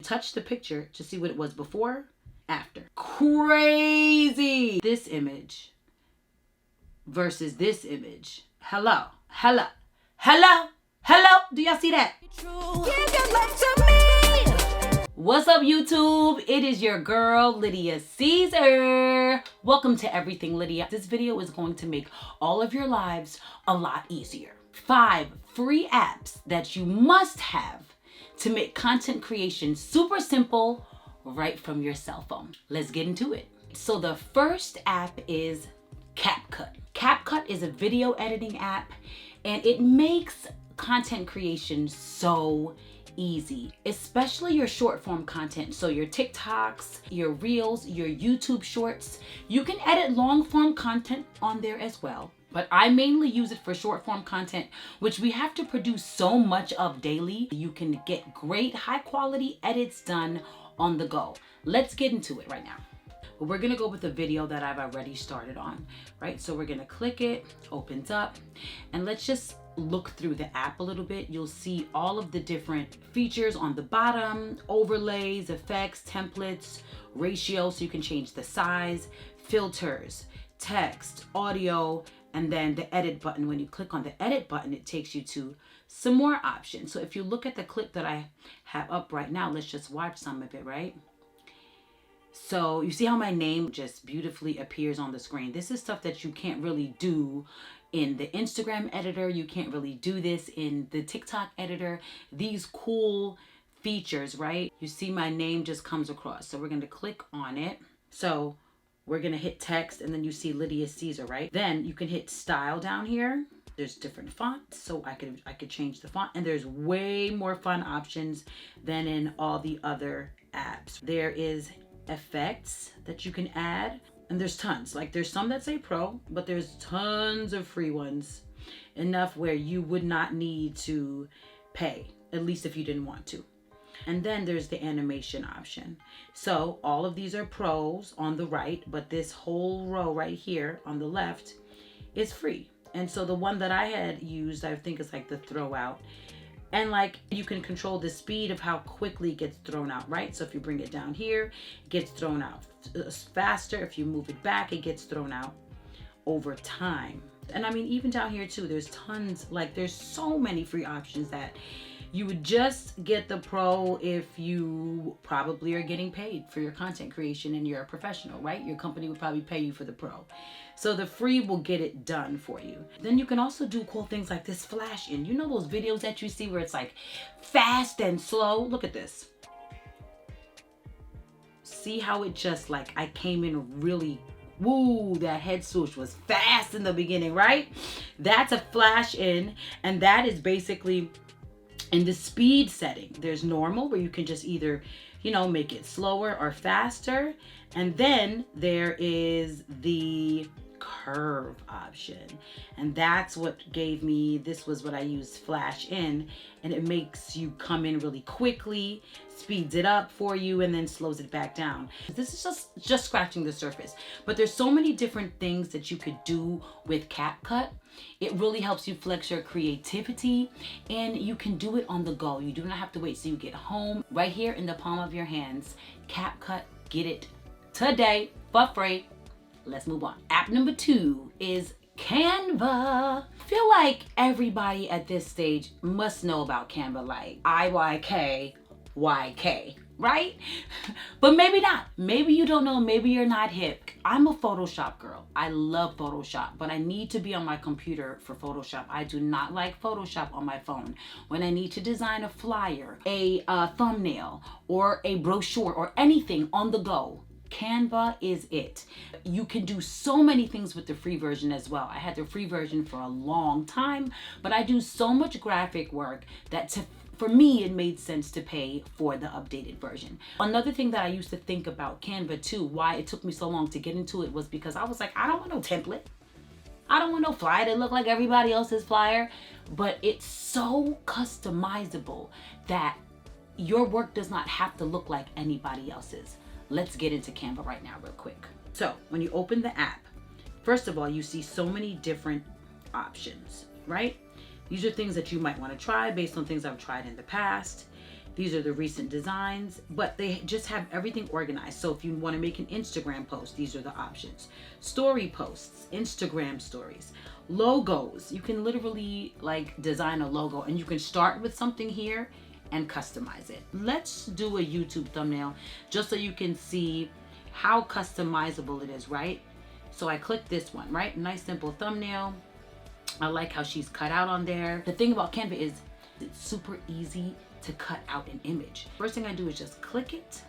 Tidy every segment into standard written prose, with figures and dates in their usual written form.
Touch the picture to see what it was before, after. Crazy! This image versus this image. Hello. Do y'all see that? What's up, YouTube? It is your girl, Lydia Caesar. Welcome to Everything Lydia. This video is going to make all of your lives a lot easier. 5 free apps that you must have to make content creation super simple right from your cell phone. Let's get into it. So the first app is CapCut. CapCut is a video editing app, and it makes content creation so easy, especially your short form content. So your TikToks, your Reels, your YouTube shorts. You can edit long form content on there as well, but I mainly use it for short form content, which we have to produce so much of daily. You can get great high quality edits done on the go. Let's get into it right now. We're gonna go with a video that I've already started on, right? So we're gonna click it, opens up, and let's just look through the app a little bit. You'll see all of the different features on the bottom: overlays, effects, templates, ratio, so you can change the size, filters, text, audio, and then the edit button. When you click on the edit button, it takes you to some more options. So if you look at the clip that I have up right now, let's just watch some of it, right? So you see how my name just beautifully appears on the screen. This is stuff that you can't really do in the Instagram editor. You can't really do this in the TikTok editor. These cool features, right? You see my name just comes across. So we're going to click on it. So we're going to hit text, and then you see Lydia Caesar, right? Then you can hit style down here. There's different fonts, so I could change the font, and there's way more fun options than in all the other apps. There is effects that you can add, and there's tons. Like, there's some that say pro, but there's tons of free ones, enough where you would not need to pay, at least if you didn't want to. And then there's the animation option. So all of these are pros on the right, but this whole row right here on the left is free. And so the one that I had used, I think, is like the throw out. And like, you can control the speed of how quickly it gets thrown out, right? So if you bring it down here, it gets thrown out faster. If you move it back, it gets thrown out over time. And I mean, even down here too, there's tons, like there's so many free options that you would just get the pro if you probably are getting paid for your content creation and you're a professional, right? Your company would probably pay you for the pro. So the free will get it done for you. Then you can also do cool things like this flash in. You know those videos that you see where it's like fast and slow? Look at this. See how it just like, I came in really, woo, that head swoosh was fast in the beginning, right? That's a flash in, and that is basically in the speed setting. There's normal, where you can just either, you know, make it slower or faster. And then there is the curve option, and that's what gave me, this was what I used flash in, and it makes you come in really quickly, speeds it up for you, and then slows it back down. This is just scratching the surface, but there's so many different things that you could do with CapCut. It really helps you flex your creativity, and you can do it on the go. You do not have to wait till you get home. Right here in the palm of your hands, CapCut. Get it today for free. Let's move on. App number 2 is Canva. I feel like everybody at this stage must know about Canva, like IYK, right? But maybe not. Maybe you don't know. Maybe you're not hip. I'm a Photoshop girl. I love Photoshop, but I need to be on my computer for Photoshop. I do not like Photoshop on my phone. When I need to design a flyer, a thumbnail, or a brochure, or anything on the go, Canva is it. You can do so many things with the free version as well. I had the free version for a long time, but I do so much graphic work that for me, it made sense to pay for the updated version. Another thing that I used to think about Canva too, why it took me so long to get into it, was because I was like, I don't want no template. I don't want no flyer that look like everybody else's flyer. But it's so customizable that your work does not have to look like anybody else's. Let's get into Canva right now real quick. So when you open the app, first of all, you see so many different options, right? These are things that you might want to try based on things I've tried in the past. These are the recent designs, but they just have everything organized. So if you want to make an Instagram post, these are the options. Story posts, Instagram stories, logos. You can literally like design a logo, and you can start with something here and customize it. Let's do a YouTube thumbnail just so you can see how customizable it is, right? So I click this one, right? Nice simple thumbnail. I like how she's cut out on there. The thing about Canva is it's super easy to cut out an image. First thing I do is just click it,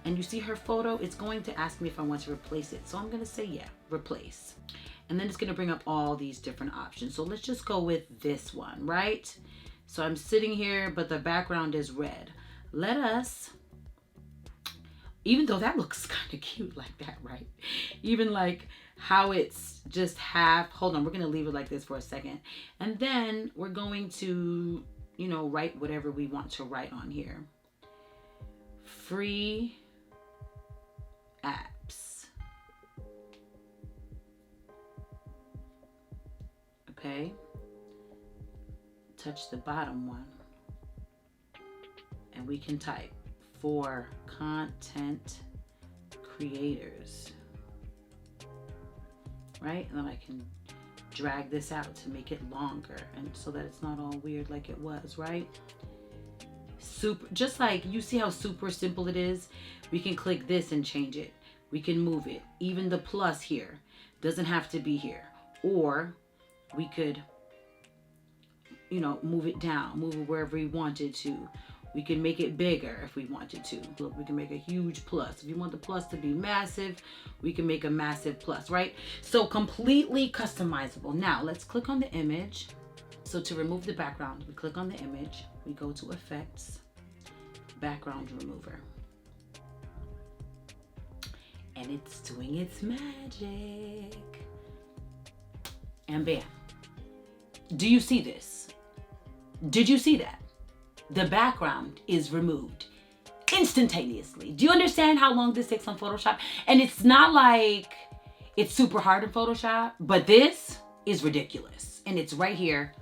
and you see her photo. It's going to ask me if I want to replace it. So I'm gonna say yeah, replace. And then it's gonna bring up all these different options. So let's just go with this one, right? So I'm sitting here, but the background is red. Let us, even though that looks kind of cute like that, right? Even like how it's just half, hold on, we're gonna leave it like this for a second. And then we're going to, you know, write whatever we want to write on here. Free apps. Okay. Touch the bottom one. And we can type for content creators. Right? And then I can drag this out to make it longer, and so that it's not all weird like it was, right? Super, just like you see how super simple it is. We can click this and change it. We can move it. Even the plus here doesn't have to be here. Or we could, you know, move it down, move it wherever we wanted to. We can make it bigger if we wanted to. Look, we can make a huge plus. If you want the plus to be massive, we can make a massive plus, right? So completely customizable. Now let's click on the image. So to remove the background, we click on the image, we go to effects, background remover. And it's doing its magic. And bam. Do you see this? Did you see that? The background is removed instantaneously. Do you understand how long this takes on Photoshop? And it's not like it's super hard in Photoshop, but this is ridiculous. And it's right here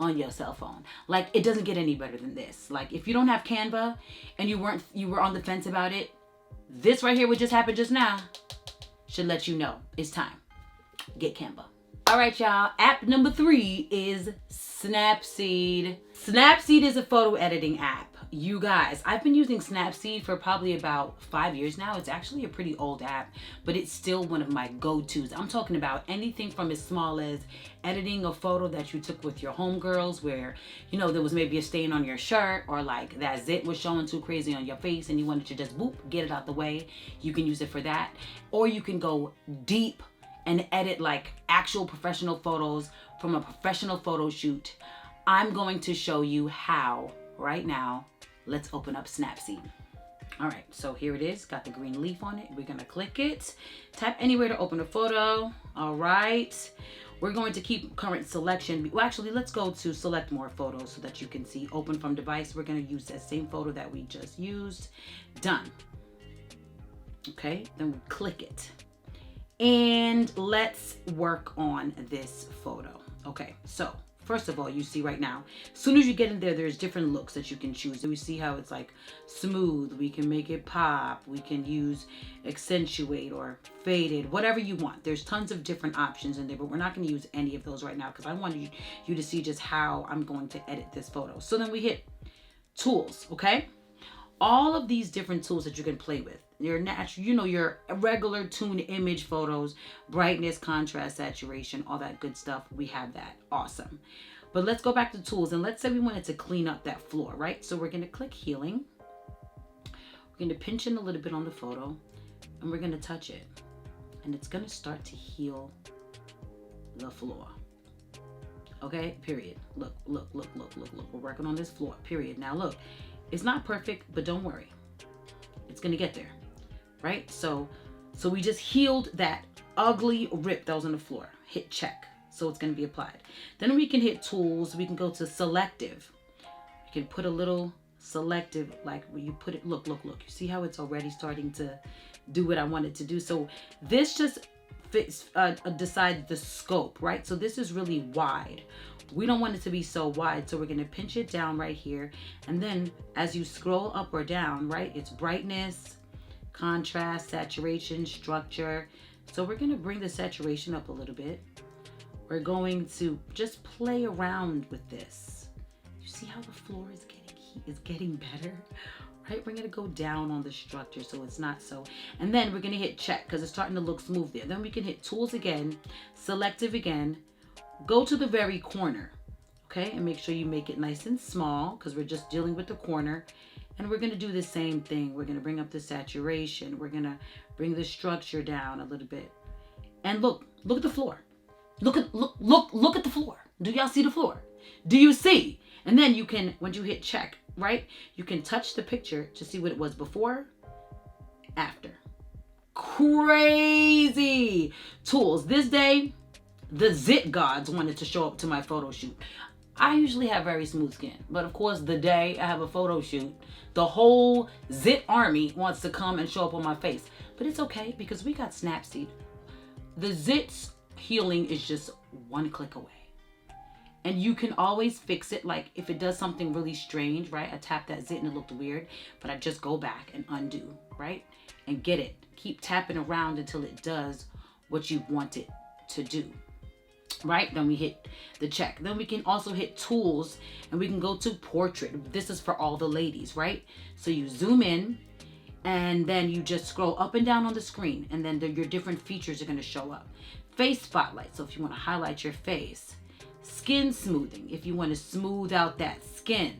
on your cell phone. Like, it doesn't get any better than this. Like, if you don't have Canva and you were on the fence about it, this right here, what just happened just now, should let you know it's time. Get Canva. All right, y'all. App number 3 is Snapseed. Snapseed is a photo editing app. You guys, I've been using Snapseed for probably about 5 years now. It's actually a pretty old app, but it's still one of my go-tos. I'm talking about anything from as small as editing a photo that you took with your homegirls where, you know, there was maybe a stain on your shirt, or like that zit was showing too crazy on your face and you wanted to just boop, get it out the way. You can use it for that. Or you can go deep and edit like actual professional photos from a professional photo shoot. I'm going to show you how right now. Let's open up Snapseed. All right, so here it is, got the green leaf on it. We're gonna click it, tap anywhere to open a photo. All right, we're going to keep current selection. Well, actually, let's go to select more photos so that you can see open from device. We're gonna use that same photo that we just used. Done. Okay, then we click it. And let's work on this photo. Okay, so first of all, you see right now, as soon as you get in there, there's different looks that you can choose. So we see how it's like smooth. We can make it pop. We can use accentuate or faded, whatever you want. There's tons of different options in there, but we're not going to use any of those right now because I wanted you to see just how I'm going to edit this photo. So then we hit tools, okay? All of these different tools that you can play with. Your natural, you know, your regular tune image photos, brightness, contrast, saturation, all that good stuff. We have that. Awesome. But let's go back to tools, and let's say we wanted to clean up that floor, right? So we're going to click healing. We're going to pinch in a little bit on the photo, and we're going to touch it. And it's going to start to heal the floor. Okay, period. Look. We're working on this floor, period. Now look, it's not perfect, but don't worry. It's going to get there. Right? So we just healed that ugly rip that was on the floor. Hit check. So it's going to be applied. Then we can hit tools. We can go to selective. You can put a little selective, like where you put it. Look. You see how it's already starting to do what I want it to do. So this just decides the scope, right? So this is really wide. We don't want it to be so wide, so we're going to pinch it down right here. And then as you scroll up or down, right, it's brightness, contrast, saturation, structure. So we're going to bring the saturation up a little bit. We're going to just play around with this. You see how the floor is getting better? Right, we're gonna go down on the structure so it's not so, and then we're gonna hit check because it's starting to look smooth there. Then we can hit tools again, selective again, go to the very corner, okay, and make sure you make it nice and small because we're just dealing with the corner. And we're gonna do the same thing. We're gonna bring up the saturation. We're gonna bring the structure down a little bit. And look at the floor. Look at the floor. Do y'all see the floor? Do you see? And then you can, when you hit check, right, you can touch the picture to see what it was before, after. Crazy. Tools. This day, the zit gods wanted to show up to my photo shoot. I usually have very smooth skin, but of course the day I have a photo shoot, the whole zit army wants to come and show up on my face. But it's okay because we got Snapseed. The zits healing is just one click away. And you can always fix it. Like if it does something really strange, right? I tap that zit and it looked weird, but I just go back and undo, right? And get it. Keep tapping around until it does what you want it to do, right? Then we hit the check. Then we can also hit tools and we can go to portrait. This is for all the ladies, right? So you zoom in and then you just scroll up and down on the screen, and then your different features are going to show up. Face spotlight. So if you want to highlight your face. Skin smoothing, if you want to smooth out that skin,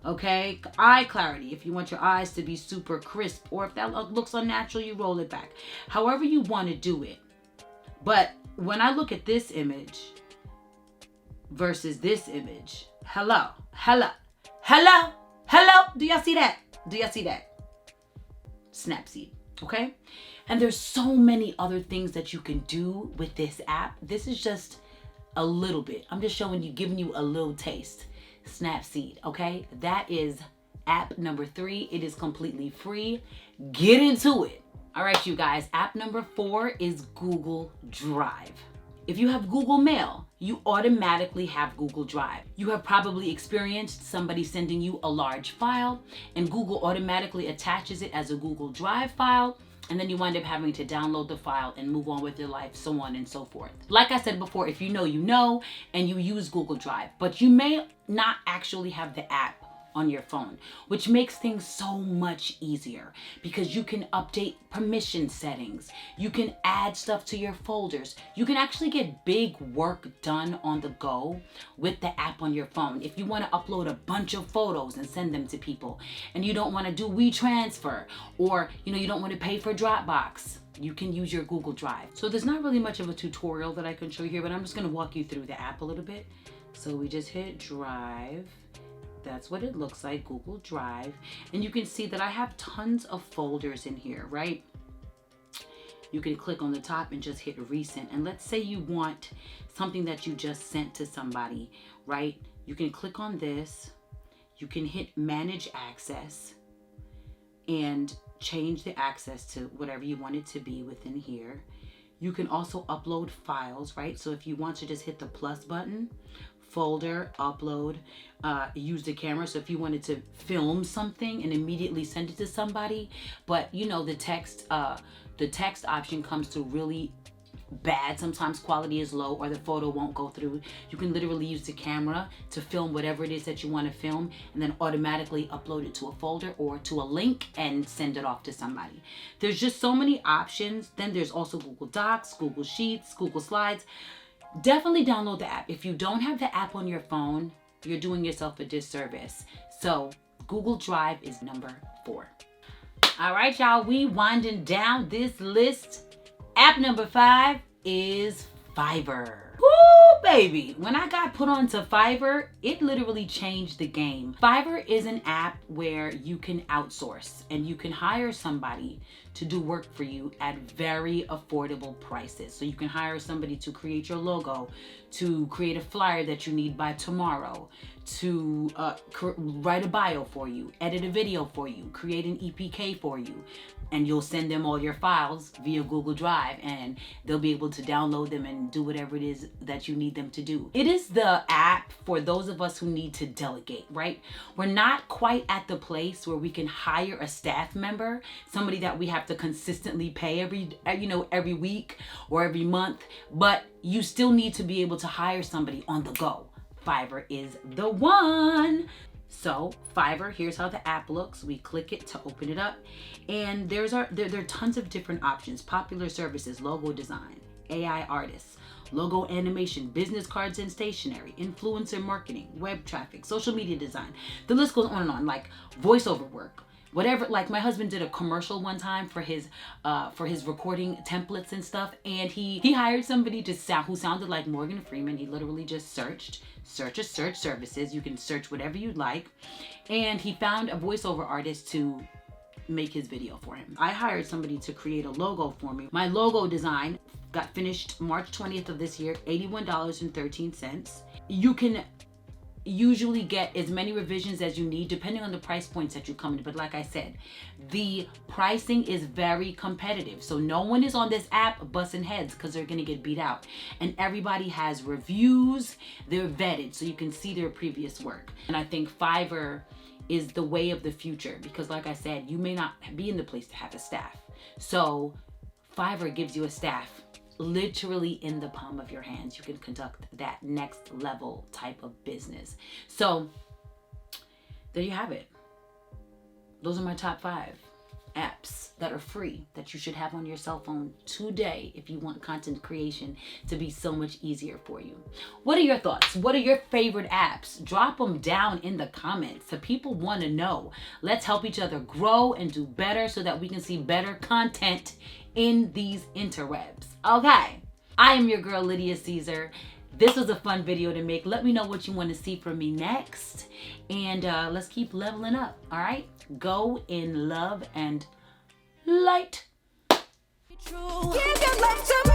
okay? Eye clarity, if you want your eyes to be super crisp, or if that looks unnatural, you roll it back. However you want to do it. But when I look at this image versus this image, hello, do y'all see that? Do y'all see that? Snapseed, okay? And there's so many other things that you can do with this app. This is just a little bit. I'm just showing you, giving you a little taste. Snapseed, okay? That is app number 3. It is completely free. Get into it. All right, you guys. App number 4 is Google Drive. If you have Google Mail, you automatically have Google Drive. You have probably experienced somebody sending you a large file, and Google automatically attaches it as a Google Drive file. And then you wind up having to download the file and move on with your life, so on and so forth. Like I said before, if you know, and you use Google Drive, but you may not actually have the app on your phone, which makes things so much easier because you can update permission settings. You can add stuff to your folders. You can actually get big work done on the go with the app on your phone. If you want to upload a bunch of photos and send them to people and you don't want to do WeTransfer, or you don't want to pay for Dropbox, you can use your Google Drive. So there's not really much of a tutorial that I can show you here, but I'm just going to walk you through the app a little bit. So we just hit Drive. That's what it looks like, Google Drive. And you can see that I have tons of folders in here, right? You can click on the top and just hit recent. And let's say you want something that you just sent to somebody, right? You can click on this. You can hit manage access and change the access to whatever you want it to be within here. You can also upload files, right? So if you want to just hit the plus button, folder, upload, use the camera. So if you wanted to film something and immediately send it to somebody, but the text option comes to really bad. Sometimes quality is low or the photo won't go through. You can literally use the camera to film whatever it is that you want to film and then automatically upload it to a folder or to a link and send it off to somebody. There's just so many options. Then there's also Google Docs, Google Sheets, Google Slides. Definitely download the app. If you don't have the app on your phone, you're doing yourself a disservice. So Google Drive is number 4. All right, y'all, we winding down this list. App number 5 is Fiverr. Woo, baby. When I got put onto Fiverr, it literally changed the game. Fiverr is an app where you can outsource and you can hire somebody to do work for you at very affordable prices. So you can hire somebody to create your logo, to create a flyer that you need by tomorrow, to write a bio for you, edit a video for you, create an EPK for you, and you'll send them all your files via Google Drive, and they'll be able to download them and do whatever it is that you need them to do. It is the app for those of us who need to delegate, right? We're not quite at the place where we can hire a staff member, somebody that we have to consistently pay every week or every month, but you still need to be able to hire somebody on the go. Fiverr is the one. So Fiverr, here's how the app looks. We click it to open it up, and there are tons of different options. Popular services, logo design, AI artists, logo animation, business cards and stationery, influencer marketing, web traffic, social media design. The list goes on and on, like voiceover work. Whatever, like my husband did a commercial one time for his recording templates and stuff, and he hired somebody who sounded like Morgan Freeman. He literally just search services. You can search whatever you'd like, and he found a voiceover artist to make his video for him. I hired somebody to create a logo for me. My logo design got finished March 20th of this year, $81.13. You can usually get as many revisions as you need depending on the price points that you come in, but like I said, the pricing is very competitive, so no one is on this app busting heads because they're gonna get beat out, and everybody has reviews. They're vetted so you can see their previous work. And I think Fiverr is the way of the future because, like I said, you may not be in the place to have a staff, so Fiverr gives you a staff literally in the palm of your hands. You can conduct that next level type of business. So there you have it. Those are my top 5 apps that are free that you should have on your cell phone today if you want content creation to be so much easier for you. What are your thoughts? What are your favorite apps? Drop them down in the comments. So people want to know. Let's help each other grow and do better so that we can see better content in these interwebs. Okay, I am your girl Lydia Caesar. This was a fun video to make. Let me know what you want to see from me next, and let's keep leveling up. All right, go in love and light. Give your love to me.